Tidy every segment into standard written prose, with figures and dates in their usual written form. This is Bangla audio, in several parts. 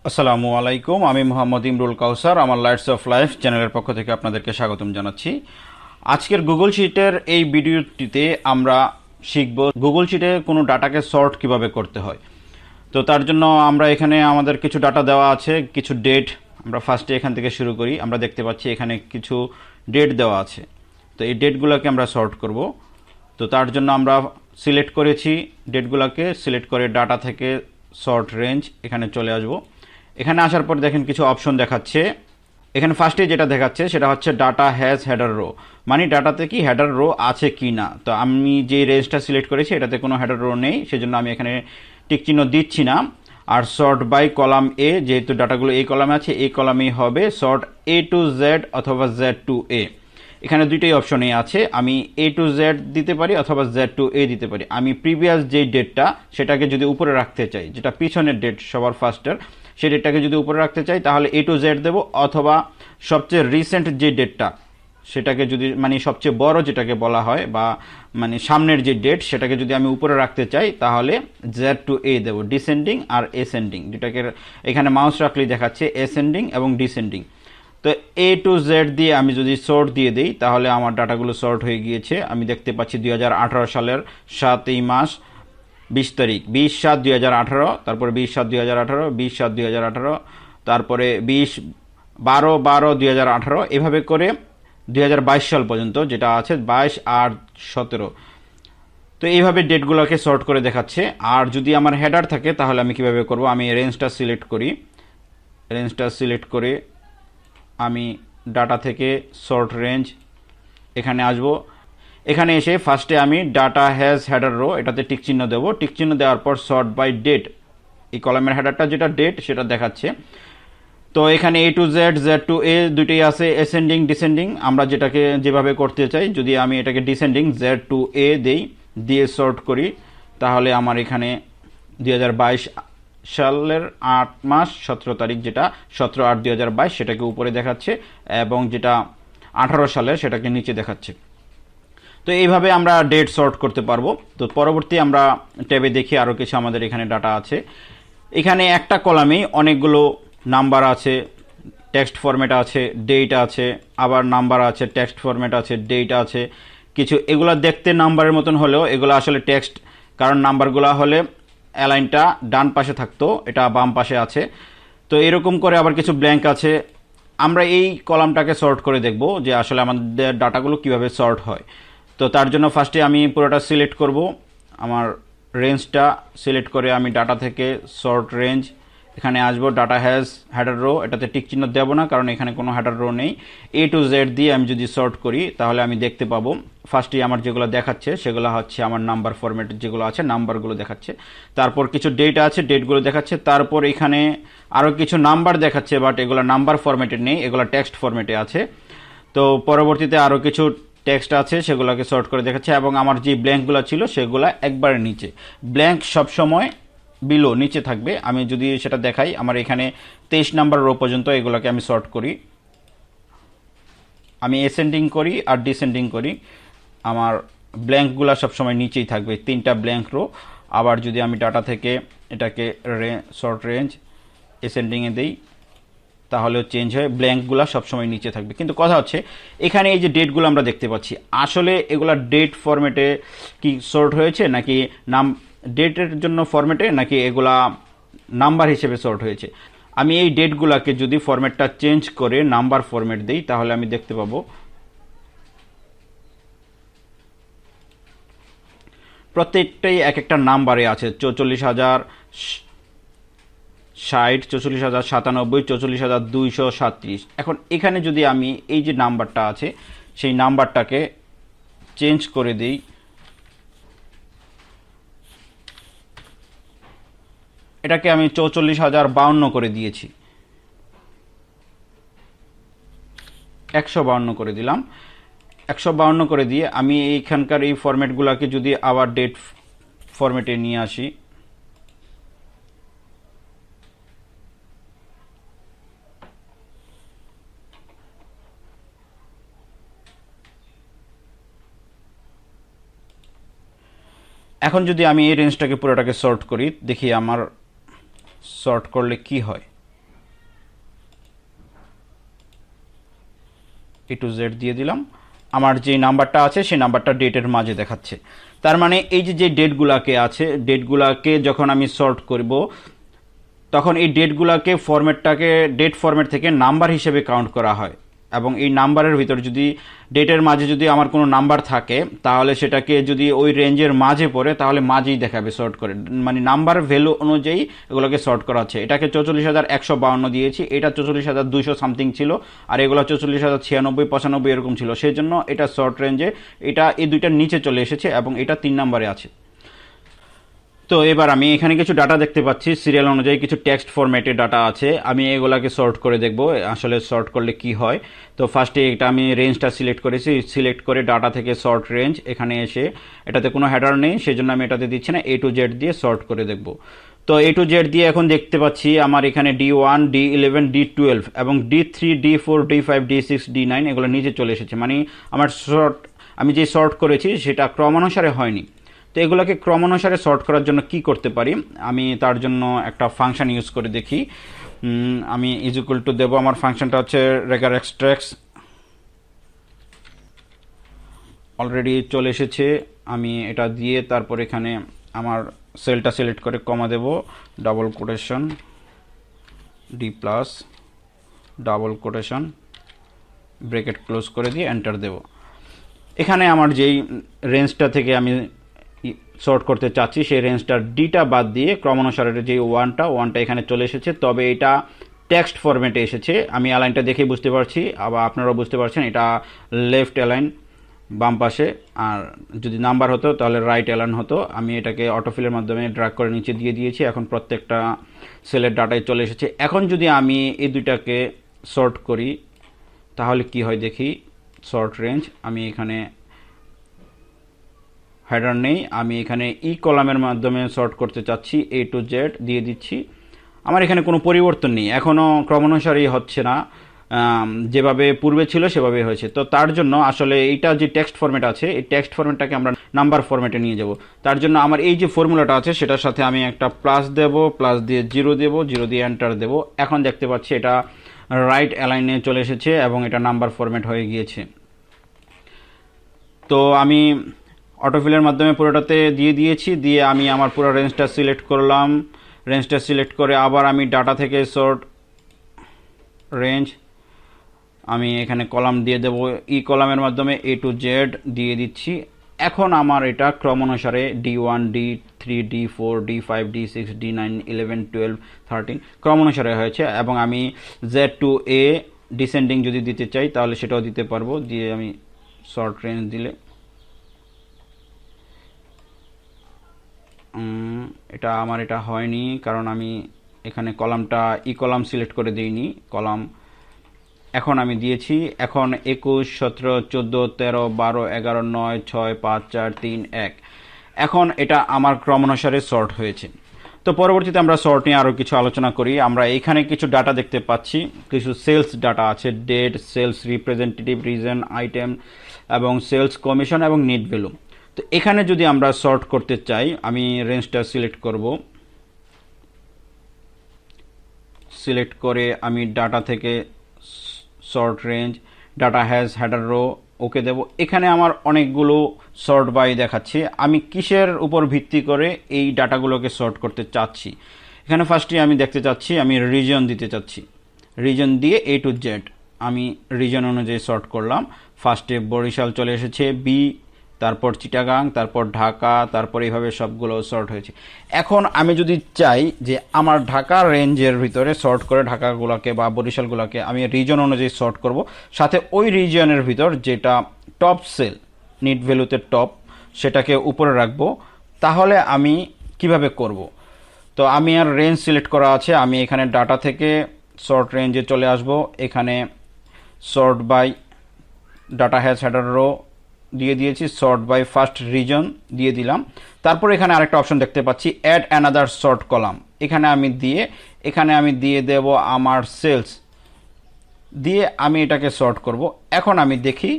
আসসালামু আলাইকুম, আমি মোহাম্মদ ইমরুল কাউসার। আমার লাইটস অফ লাইফ চ্যানেলের পক্ষ থেকে আপনাদেরকে স্বাগতম জানাচ্ছি। আজকের গুগল শিটের এই ভিডিওটিতে আমরা শিখব গুগল শিটে কোনো ডাটাকে সর্ট কিভাবে করতে হয়। তো তার জন্য আমরা এখানে আমাদের কিছু ডাটা দেওয়া আছে, কিছু ডেট। আমরা ফার্স্টে এখান থেকে শুরু করি। আমরা দেখতে পাচ্ছি এখানে কিছু ডেট দেওয়া আছে। তো এই ডেটগুলোকে আমরা সর্ট করব। তো তার জন্য আমরা সিলেক্ট করেছি ডেটগুলোকে, সিলেক্ট করে ডাটা থেকে সর্ট রেঞ্জ এখানে চলে আসব। এখানে আসার পর দেখেন কিছু অপশন দেখাচ্ছে। এখানে ফার্স্টে যেটা দেখাচ্ছে সেটা হচ্ছে ডাটা হ্যাজ হেডার রো, মানে ডাটাতে কি হেডার রো আছে কি না। তো আমি যে রেঞ্জটা সিলেক্ট করেছি এটাতে কোনো হেডার রো নেই, সেজন্য আমি এখানে টিক চিহ্ন দিচ্ছি না। আর সর্ট বাই কলাম এ, যেহেতু ডাটাগুলো এই কলামে আছে, এই কলামেই হবে সর্ট এ টু জেড অথবা জেড টু এ। এখানে দুইটাই অপশনই আছে, আমি এ টু জেড দিতে পারি অথবা জেড টু এ দিতে পারি। আমি প্রিভিয়াস যে ডেটটা সেটাকে যদি উপরে রাখতে চাই, যেটা পিছনের ডেট সবার ফার্স্টের, সেই ডেটটাকে যদি উপরে রাখতে চাই তাহলে এ টু জেড দেবো, অথবা সবচেয়ে রিসেন্ট যে ডেটটা সেটাকে যদি, মানে সবচেয়ে বড় যেটাকে বলা হয় বা মানে সামনের যে ডেট, সেটাকে যদি আমি উপরে রাখতে চাই তাহলে জেড টু এ দেবো, ডিসেন্ডিং আর এসেন্ডিং। যেটাকে এখানে মাউস রাখলেই দেখাচ্ছে এসেন্ডিং এবং ডিসেন্ডিং। তো এ টু জেড দিয়ে আমি যদি সর্ট দিয়ে দিই তাহলে আমার ডাটাগুলো সর্ট হয়ে গিয়েছে। আমি দেখতে পাচ্ছি 2018 সালের 7ই মাস 20 তারিখ, 20/7/2018, তারপরে 20/7/2018, 20/7/2018, তারপরে 20/12/12/2018, এভাবে করে 2022 সাল পর্যন্ত যেটা আছে 22/8/17। তো এইভাবে ডেটগুলোকে সর্ট করে দেখাচ্ছে। আর যদি আমার হেডার থাকে তাহলে আমি কিভাবে করব, আমি রেঞ্জটা সিলেক্ট করি। রেঞ্জটা সিলেক্ট করে আমি ডাটা থেকে সর্ট রেঞ্জ এখানে আসব। এখানে এসে ফার্স্টে আমি ডাটা হ্যাজ হেডার রো এটাতে টিক চিহ্ন দেবো। টিক চিহ্ন দেওয়ার পর সর্ট বাই ডেট, এই কলামের হেডারটা যেটা ডেট সেটা দেখাচ্ছে। তো এখানে এ টু জেড, জেড টু এ দুইটাই আছে, এসেন্ডিং ডিসেন্ডিং। আমরা যেটাকে যেভাবে করতে চাই, যদি আমি এটাকে ডিসেন্ডিং জেড টু এ দেই, দিয়ে সর্ট করি, তাহলে আমার এখানে 2022 সালের 8 মাস 17 তারিখ, যেটা 17/8/2022 সেটাকে উপরে দেখাচ্ছে, এবং যেটা 18 সালের সেটাকে নিচে দেখাচ্ছে। তো এইভাবে আমরা ডেট সর্ট করতে পারবো। তো পরবর্তী আমরা ট্যাবে দেখি আরও কিছু আমাদের এখানে ডাটা আছে। এখানে একটা কলামেই অনেকগুলো নাম্বার আছে, টেক্সট ফরম্যাট আছে, ডেট আছে, আবার নাম্বার আছে, টেক্সট ফরম্যাট আছে, ডেট আছে। কিছু এগুলা দেখতে নাম্বারের মতন হলেও এগুলো আসলে টেক্সট, কারণ নাম্বারগুলো হলে অ্যালাইনটা ডান পাশে থাকতো, এটা বাম পাশে আছে। তো এরকম করে আবার কিছু ব্ল্যাঙ্ক আছে। আমরা এই কলামটাকে সর্ট করে দেখব যে আসলে আমাদের ডাটাগুলো কিভাবে সর্ট হয়। তো তার জন্য ফার্স্টে আমি পুরোটা সিলেক্ট করব, আমার রেঞ্জটা সিলেক্ট করে আমি ডাটা থেকে সর্ট রেঞ্জ এখানে আসবো। ডাটা হ্যাজ হেডার রো এটাতে টিক চিহ্ন দেব না, কারণ এখানে কোনো হেডার রো নেই। এ টু জেড দিয়ে আমি যদি সর্ট করি তাহলে আমি দেখতে পাবো ফার্স্টে আমার যেগুলো দেখাচ্ছে সেগুলো হচ্ছে আমার নাম্বার ফরম্যাটের যেগুলো আছে, নাম্বারগুলো দেখাচ্ছে। তারপর কিছু ডেট আছে, ডেটগুলো দেখাচ্ছে। তারপর এখানে আরও কিছু নাম্বার দেখাচ্ছে, বাট এগুলো নাম্বার ফরম্যাটে নেই, এগুলো টেক্সট ফরম্যাটে আছে। তো পরবর্তীতে আরও কিছু টেক্সট আছে, সেগুলোকে সর্ট করে দেখাচ্ছে। এবং আমার যে ব্ল্যাঙ্কগুলো ছিল সেগুলো একবারে নিচে, ব্ল্যাঙ্ক সবসময় বিলো নিচে থাকবে। আমি যদি সেটা দেখাই, আমার এখানে 23 নাম্বার রো পর্যন্ত এগুলোকে আমি সর্ট করি। আমি এসেন্ডিং করি আর ডিসেন্ডিং করি, আমার ব্ল্যাঙ্কগুলো সবসময় নিচেই থাকবে, 3টা ব্ল্যাঙ্ক রো। আবার যদি আমি ডাটা থেকে এটাকে সর্ট রেঞ্জ এসেন্ডিংয়ে দিই তাহলেও চেঞ্জ হয়ে ব্ল্যাঙ্কগুলো সবসময় নিচে থাকবে। কিন্তু কথা হচ্ছে এখানে এই যে ডেটগুলো আমরা দেখতে পাচ্ছি, আসলে এগুলা ডেট ফরম্যাটে কি সর্ট হয়েছে, নাকি নাম ডেটের জন্য ফরম্যাটে, নাকি এগুলা নাম্বার হিসেবে সর্ট হয়েছে। আমি এই ডেটগুলোকে যদি ফরম্যাটটা চেঞ্জ করে নাম্বার ফরম্যাট দিই তাহলে আমি দেখতে পাবো প্রত্যেকটাই এক একটা নাম্বারে আছে। 44,060, 44,097, 44,237। এখন এখানে যদি আমি এই যে নাম্বারটা আছে সেই নাম্বারটাকে চেঞ্জ করে দিই, এটাকে আমি 44,052 করে দিয়েছি, 152 করে দিলাম। 152 করে দিয়ে আমি এইখানকার এই ফরম্যাটগুলোকে যদি আবার ডেট ফরম্যাটে নিয়ে আসি, এখন যদি আমি এই রেঞ্জটাকে পুরোটাকে সর্ট করি, দেখি আমার সর্ট করলে কি হয়। টু জেড দিয়ে দিলাম। আমার যে নাম্বারটা আছে সেই নাম্বারটা ডেটের মাঝে দেখাচ্ছে। তার মানে এই যে ডেটগুলোকে আছে, ডেটগুলোকে যখন আমি সর্ট করব তখন এই ডেটগুলোকে ফরম্যাটটাকে ডেট ফরম্যাট থেকে নাম্বার হিসেবে কাউন্ট করা হয়, এবং এই নাম্বারের ভিতর যদি ডেটের মাঝে যদি আমার কোনো নাম্বার থাকে তাহলে সেটাকে যদি ওই রেঞ্জের মাঝে পড়ে তাহলে মাঝেই দেখাবে সর্ট করে, মানে নাম্বার ভ্যালু অনুযায়ী এগুলোকে সর্ট করা হচ্ছে। এটাকে 44,152 দিয়েছি, এটা 44,200 সামথিং ছিল, আর এগুলো 44,096, 95 এরকম ছিল, সেই জন্য এটা শর্ট রেঞ্জে, এটা এই দুইটার নিচে চলে এসেছে এবং এটা 3 নম্বরে আছে। তো এবার আমি এখানে কিছু ডাটা দেখতে পাচ্ছি, সিরিয়াল অনুযায়ী কিছু টেক্সট ফরম্যাটে ডাটা আছে, আমি এগুলাকে সর্ট করে দেখব আসলে সর্ট করলে কি হয়। তো ফার্স্টে এটা আমি রেঞ্জটা সিলেক্ট করেছি, সিলেক্ট করে ডাটা থেকে সর্ট রেঞ্জ, এখানে এসে এটাতে কোনো হেডার নেই সেজন্য আমি এটাতে দিচ্ছি না, A to Z দিয়ে সর্ট করে দেখব। তো A to Z দিয়ে এখন দেখতে পাচ্ছি আমার এখানে D1, D11, D12 এবং D3, D4, D5, D6, D9 এগুলো নিচে চলে এসেছে, মানে আমার আমি যে সর্ট করেছি সেটা ক্রমানুসারে হয়নি। তো এগুলোকে ক্রমানুসারে সর্ট করার জন্য কি করতে পারি, আমি তার জন্য একটা ফাংশন ইউজ করে দেখি। আমি ইজ ইকুয়াল টু দেবো, আমার ফাংশনটা হচ্ছে রেগার এক্সট্রাক্টস, অলরেডি চলে এসেছে। আমি এটা দিয়ে তারপর এখানে আমার সেলটা সিলেক্ট করে কমা দেব, double quotation D plus double quotation bracket close করে দিয়ে এন্টার দেব। এখানে আমার যেই রেঞ্জটা থেকে আমি সর্ট করতে চাচ্ছি সেই রেঞ্জটার ডিটা বাদ দিয়ে ক্রমানুসারে যে ওয়ানটা এখানে চলে এসেছে, তবে এটা টেক্সট ফরম্যাটে এসেছে। আমি অ্যালাইনটা দেখে বুঝতে পারছি, আবার আপনারাও বুঝতে পারছেন এটা লেফট অ্যালাইন বাম পাশে, আর যদি নাম্বার হতো তাহলে রাইট অ্যালাইন হতো। আমি এটাকে অটোফিলের মাধ্যমে ড্র্যাগ করে নিচে দিয়ে দিয়েছি, এখন প্রত্যেকটা সেলের ডাটায় চলে এসেছে। এখন যদি আমি এই দুইটাকে সর্ট করি তাহলে কি হয় দেখি। সর্ট রেঞ্জ, আমি এখানে হেডার নেই, আমি এখানে কলামের মাধ্যমে সর্ট করতে চাচ্ছি, A to Z দিয়ে দিচ্ছি। আমার এখানে কোনো পরিবর্তন নেই, এখনও ক্রমানুসারেই হচ্ছে না, যেভাবে পূর্বে ছিল সেভাবেই হয়েছে। তো তার জন্য আসলে এইটা যে টেক্সট ফরম্যাট আছে এই টেক্সট ফরম্যাটটাকে আমরা নাম্বার ফরম্যাটে নিয়ে যাব। তার জন্য আমার এই যে ফর্মুলাটা আছে সেটার সাথে আমি একটা প্লাস দেব, প্লাস দিয়ে 0 দেব, 0 দিয়ে এন্টার দেব। এখন দেখতে পাচ্ছি এটা রাইট অ্যালাইনে চলে এসেছে এবং এটা নাম্বার ফরম্যাট হয়ে গিয়েছে। তো আমি অটোফিলের মাধ্যমে পুরোটাতে দিয়ে দিয়েছি, দিয়ে আমি আমার পুরো রেঞ্জটা সিলেক্ট করলাম, রেঞ্জটা সিলেক্ট করে আবার আমি ডাটা থেকে সর্ট রেঞ্জ, আমি এখানে কলাম দিয়ে দেবো, কলামের মাধ্যমে A to Z দিয়ে দিচ্ছি। এখন আমার এটা ক্রমানুসারে D1, D3, D4, D5, D6, D9, 11, 12, 13 ক্রমানুসারে হয়েছে, এবং আমি Z to A ডিসেন্ডিং যদি দিতে চাই তাহলে সেটাও দিতে পারবো, দিয়ে আমি শর্ট রেঞ্জ দিলে এটা আমার এটা হয়নি, কারণ আমি এখানে কলামটা কলাম সিলেক্ট করে দিইনি কলাম। এখন আমি দিয়েছি, এখন 21, 17, 14, 13, 12, 11, 9, 6, 5, 4, 3, 1। এখন এটা আমার ক্রমানুসারে সর্ট হয়েছে। তো পরবর্তীতে আমরা সর্ট নিয়ে আরও কিছু আলোচনা করি। আমরা এখানে কিছু ডাটা দেখতে পাচ্ছি, কিছু সেলস ডাটা আছে, date, sales representative, reason, item এবং সেলস কমিশন এবং নেট ভ্যালু। তো এখানে যদি আমরা সর্ট করতে চাই, আমি রেঞ্জটা সিলেক্ট করব, সিলেক্ট করে আমি ডাটা থেকে sort range, data has header row okay দেব। এখানে আমার অনেকগুলো সর্ট বাই দেখাচ্ছে, আমি কিসের উপর ভিত্তি করে এই ডাটাগুলোকে সর্ট করতে চাচ্ছি। এখানে ফার্স্টে আমি দেখতে চাচ্ছি, আমি রিজন দিতে চাচ্ছি, রিজন দিয়ে A to Z আমি রিজন অনুযায়ী সর্ট করলাম। ফার্স্টে বরিশাল চলে এসেছে, বি, তারপর চিটাগাং, তারপর ঢাকা, তারপর এইভাবে সবগুলো সর্ট হয়েছে। এখন আমি যদি চাই যে আমার ঢাকা রেঞ্জের ভিতরে সর্ট করে ঢাকাগুলোকে বা বরিশালগুলোকে আমি রিজন অনুযায়ী সর্ট করব, সাথে ওই রিজনের ভিতর যেটা টপ সেল নিট ভ্যালুতে টপ সেটাকে উপরে রাখবো, তাহলে আমি কিভাবে করব। তো আমি আর রেঞ্জ সিলেক্ট করা আছে, আমি এখানে ডাটা থেকে সর্ট রেঞ্জে চলে আসব, এখানে sort by data has header row দিয়ে দিয়েছি, সর্ট বাই ফার্স্ট রিজন দিয়ে দিলাম। তারপর এখানে আরেকটা অপশন দেখতে পাচ্ছি, অ্যাড অ্যানাদার সর্ট কলাম, এখানে আমি দিয়ে দেব আমার সেলস দিয়ে আমি এটাকে সর্ট করব। এখন আমি দেখি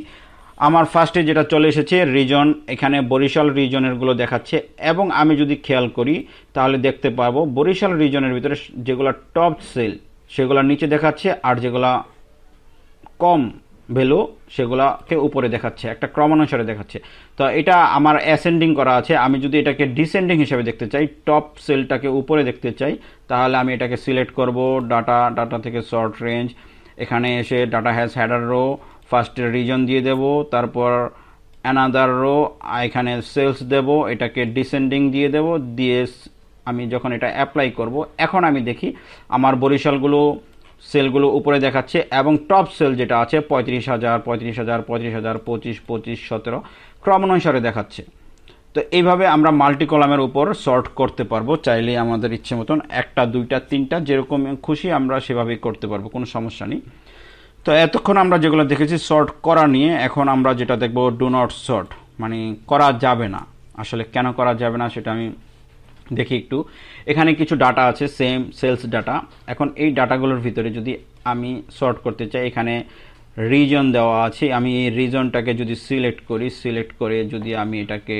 আমার ফার্স্টে যেটা চলে এসেছে রিজন, এখানে বরিশাল রিজনেরগুলো দেখাচ্ছে, এবং আমি যদি খেয়াল করি তাহলে দেখতে পাবো বরিশাল রিজনের ভিতরে যেগুলো টপ সেল সেগুলো নিচে দেখাচ্ছে, আর যেগুলো কম ভ্যালু সেগুলোকে উপরে দেখাচ্ছে, একটা ক্রমানুসারে দেখাচ্ছে। তো এটা আমার অ্যাসেন্ডিং করা আছে। আমি যদি এটাকে ডিসেন্ডিং হিসেবে দেখতে চাই, টপ সেলটাকে উপরে দেখতে চাই, তাহলে আমি এটাকে সিলেক্ট করব, ডাটা থেকে সর্ট রেঞ্জ, এখানে এসে ডাটা হ্যাজ হেডার রো, ফার্স্টে রিজন দিয়ে দেব, তারপর অ্যানাদার রো, এখানে সেলস দেব, এটাকে ডিসেন্ডিং দিয়ে দেব, দিয়ে আমি যখন এটা অ্যাপ্লাই করব, এখন আমি দেখি আমার বরিশালগুলো সেলগুলো উপরে দেখাচ্ছে এবং টপ সেল যেটা আছে 35,000, 35,000, 35,000, 25, 25, 17 ক্রমানুসারে দেখাচ্ছে। তো এইভাবে আমরা মাল্টি কলামের উপর সর্ট করতে পারবো, চাইলে আমাদের ইচ্ছে মতন একটা, দুইটা, তিনটা, যেরকম খুশি আমরা সেভাবেই করতে পারবো, কোনো সমস্যা নেই। তো এতক্ষণ আমরা যেগুলো দেখেছি সর্ট করা নিয়ে, এখন আমরা যেটা দেখব ডু নট সর্ট, মানে করা যাবে না। আসলে কেন করা যাবে না সেটা আমি দেখি একটু। এখানে কিছু ডাটা আছে, সেম সেলস ডাটা। এখন এই ডাটাগুলোর ভিতরে যদি আমি সর্ট করতে চাই, এখানে রিজন দেওয়া আছে, আমি এই রিজনটাকে যদি সিলেক্ট করি, সিলেক্ট করে যদি আমি এটাকে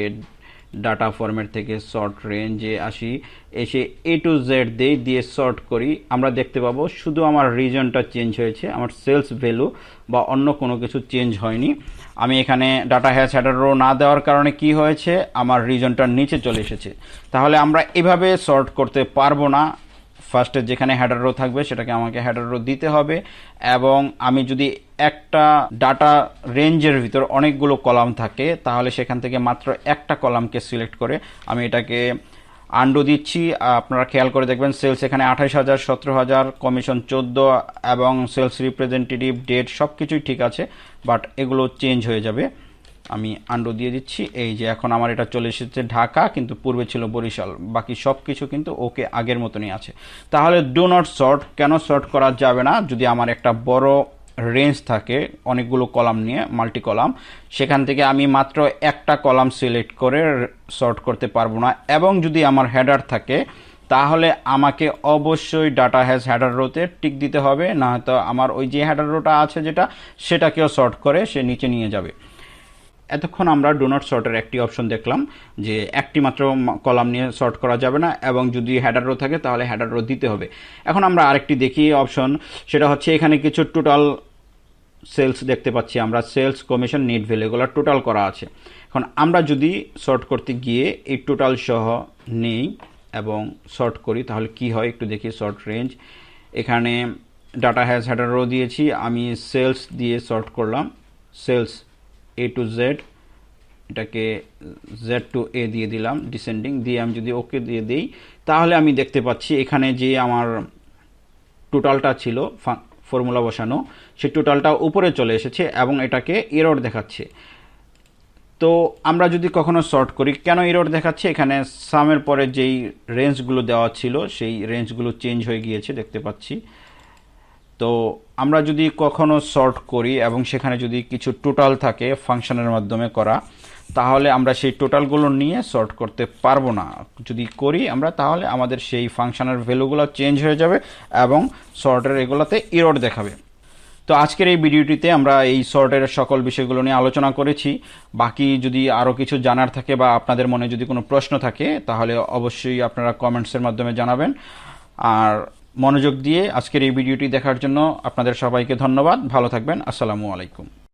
ডাটা ফরম্যাট থেকে সর্ট রেঞ্জে আসি, এসে এ টু জেড দিয়ে সর্ট করি, আমরা দেখতে পাবো শুধু আমার রিজনটা চেঞ্জ হয়েছে, আমার সেলস ভ্যালু বা অন্য কোনো কিছু চেঞ্জ হয়নি। আমি এখানে ডাটা হ্যাজ হেডার রো না দেওয়ার কারণে কি হয়েছে, আমার রিজনটা নিচে চলে এসেছে। তাহলে আমরা এভাবে সর্ট করতে পারবো না। ফার্স্টে যেখানে হেডার রো থাকবে সেটাকে আমাকে হেডার রো দিতে হবে, এবং আমি যদি একটা ডাটা রেঞ্জের ভিতর অনেকগুলো কলাম থাকে, তাহলে সেখান থেকে মাত্র একটা কলামকে সিলেক্ট করে আমি এটাকে আন্ডু দিচ্ছি। আপনারা খেয়াল করে দেখবেন সেলস এখানে 28,000, 17,000, কমিশন 14, এবং সেলস রিপ্রেজেন্টেটিভ, ডেট সব কিছুই ঠিক আছে, বাট এগুলো চেঞ্জ হয়ে যাবে। আমি আন্ডু দিয়ে দিচ্ছি। এই যে এখন আমার এটা চলে এসেছে ঢাকা, কিন্তু পূর্বে ছিল বরিশাল, বাকি সব কিছু কিন্তু ওকে আগের মতনই আছে। তাহলে ডু নট সর্ট, কেন সর্ট করা যাবে না? যদি আমার একটা বড় রেঞ্জ থাকে অনেকগুলো কলাম নিয়ে, মাল্টি কলাম, সেখান থেকে আমি মাত্র একটা কলাম সিলেক্ট করে সর্ট করতে পারবো না। এবং যদি আমার হেডার থাকে, তাহলে আমাকে অবশ্যই ডাটা হ্যাজ হেডার রোতে টিক দিতে হবে, না হয়তো আমার ওই যে হেডার রোটা আছে যেটা, সেটাকেও সর্ট করে সে নিচে নিয়ে যাবে। এতক্ষণ আমরা ডু নট সর্টের একটি অপশন দেখলাম, যে একটি মাত্র কলাম নিয়ে সর্ট করা যাবে না, এবং যদি হেডার রো থাকে তাহলে হেডার রো দিতে হবে। এখন আমরা আরেকটি দেখি অপশন, সেটা হচ্ছে এখানে কিছু টোটাল সেলস দেখতে পাচ্ছি আমরা, সেলস, কমিশন, নেট ভ্যালু, এগুলো টোটাল করা আছে। এখন আমরা যদি সর্ট করতে গিয়ে এই টোটাল সহ নেই এবং সর্ট করি, তাহলে কি হয় একটু দেখি। সর্ট রেঞ্জ, এখানে ডাটা হ্যাজ হেডার রো দিয়েছি, আমি সেলস দিয়ে সর্ট করলাম, সেলস এ টু জেড, এটাকে জেড টু এ দিয়ে দিলাম, ডিসেন্ডিং দিয়ে আমি যদি ওকে দিয়ে দিই, তাহলে আমি দেখতে পাচ্ছি এখানে যে আমার টোটালটা ছিল ফর্মুলা বসানো, সেই টোটালটা উপরে চলে এসেছে এবং এটাকে এরর দেখাচ্ছে। তো আমরা যদি কখনো সর্ট করি, কেন এরর দেখাচ্ছে? এখানে সামের পরে যেই রেঞ্জগুলো দেওয়া ছিল সেই রেঞ্জগুলো চেঞ্জ হয়ে গিয়েছে দেখতে পাচ্ছি। তো আমরা যদি কখনো সর্ট করি এবং সেখানে যদি কিছু টোটাল থাকে ফাংশনের মাধ্যমে করা, তাহলে আমরা সেই টোটালগুলো নিয়ে সর্ট করতে পারবো না। যদি করি আমরা, তাহলে আমাদের সেই ফাংশনের ভ্যালুগুলো চেঞ্জ হয়ে যাবে এবং সর্টের এগুলোতে এরর দেখাবে। তো আজকের এই ভিডিওটিতে আমরা এই সর্টের সকল বিষয়গুলো নিয়ে আলোচনা করেছি। বাকি যদি আরও কিছু জানার থাকে বা আপনাদের মনে যদি কোনো প্রশ্ন থাকে, তাহলে অবশ্যই আপনারা কমেন্টসের মাধ্যমে জানাবেন। আর মনোযোগ দিয়ে আজকের এই ভিডিওটি দেখার জন্য আপনাদের সবাইকে ধন্যবাদ। ভালো থাকবেন। আসসালামু আলাইকুম।